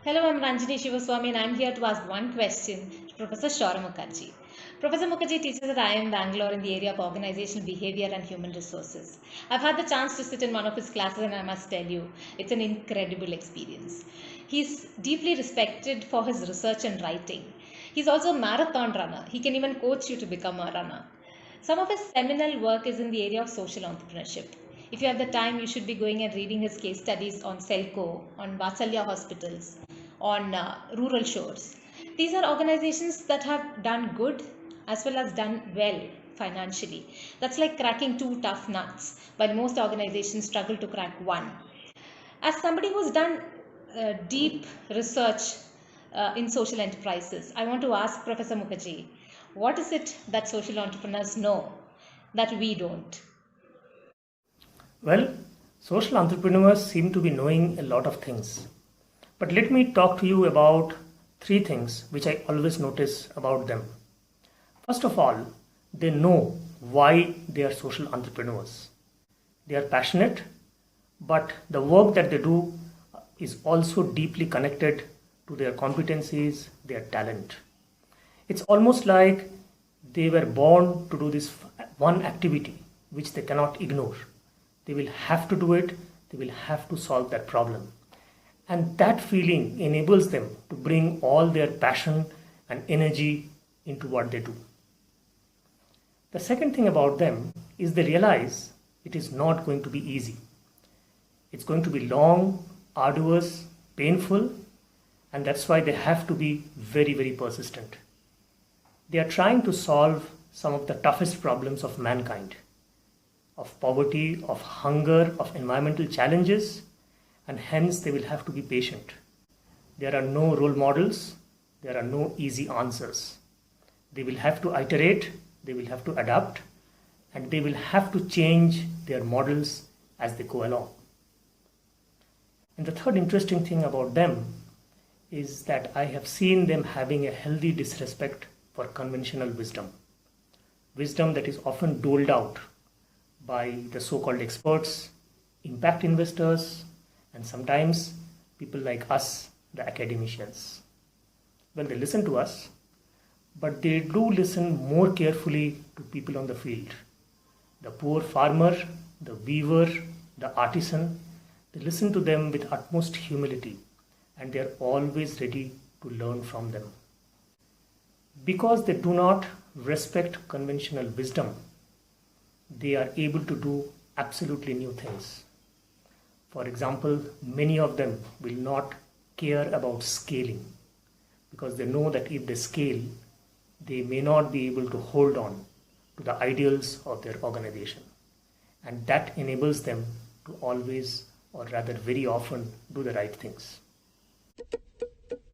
Hello, I'm Ranjini Shivaswamy and I'm here to ask one question to Professor Shaura Mukherjee. Professor Mukherjee teaches at IIM Bangalore in the area of organizational behavior and human resources. I've had the chance to sit in one of his classes and I must tell you, it's an incredible experience. He's deeply respected for his research and writing. He's also a marathon runner. He can even coach you to become a runner. Some of his seminal work is in the area of social entrepreneurship. If you have the time, you should be going and reading his case studies on Selco, on Vatsalya hospitals, on rural shores. These are organizations that have done good as well as done well financially. That's like cracking two tough nuts, while most organizations struggle to crack one. As somebody who's done deep research in social enterprises, I want to ask Professor Mukherjee, what is it that social entrepreneurs know that we don't? Well, social entrepreneurs seem to be knowing a lot of things. But let me talk to you about three things which I always notice about them. First of all, they know why they are social entrepreneurs. They are passionate, but the work that they do is also deeply connected to their competencies, their talent. It's almost like they were born to do this one activity which they cannot ignore. They will have to do it, they will have to solve that problem. And that feeling enables them to bring all their passion and energy into what they do. The second thing about them is they realize it is not going to be easy. It's going to be long, arduous, painful, and that's why they have to be very, very persistent. They are trying to solve some of the toughest problems of mankind, of poverty, of hunger, of environmental challenges, and hence they will have to be patient. There are no role models, there are no easy answers. They will have to iterate, they will have to adapt, and they will have to change their models as they go along. And the third interesting thing about them is that I have seen them having a healthy disrespect for conventional wisdom. Wisdom that is often doled out by the so-called experts, impact investors, and sometimes people like us, the academicians. Well, they listen to us, but they do listen more carefully to people on the field. The poor farmer, the weaver, the artisan, they listen to them with utmost humility and they are always ready to learn from them. Because they do not respect conventional wisdom, they are able to do absolutely new things. For example, many of them will not care about scaling because they know that if they scale, they may not be able to hold on to the ideals of their organization. And that enables them to always, or rather very often, do the right things.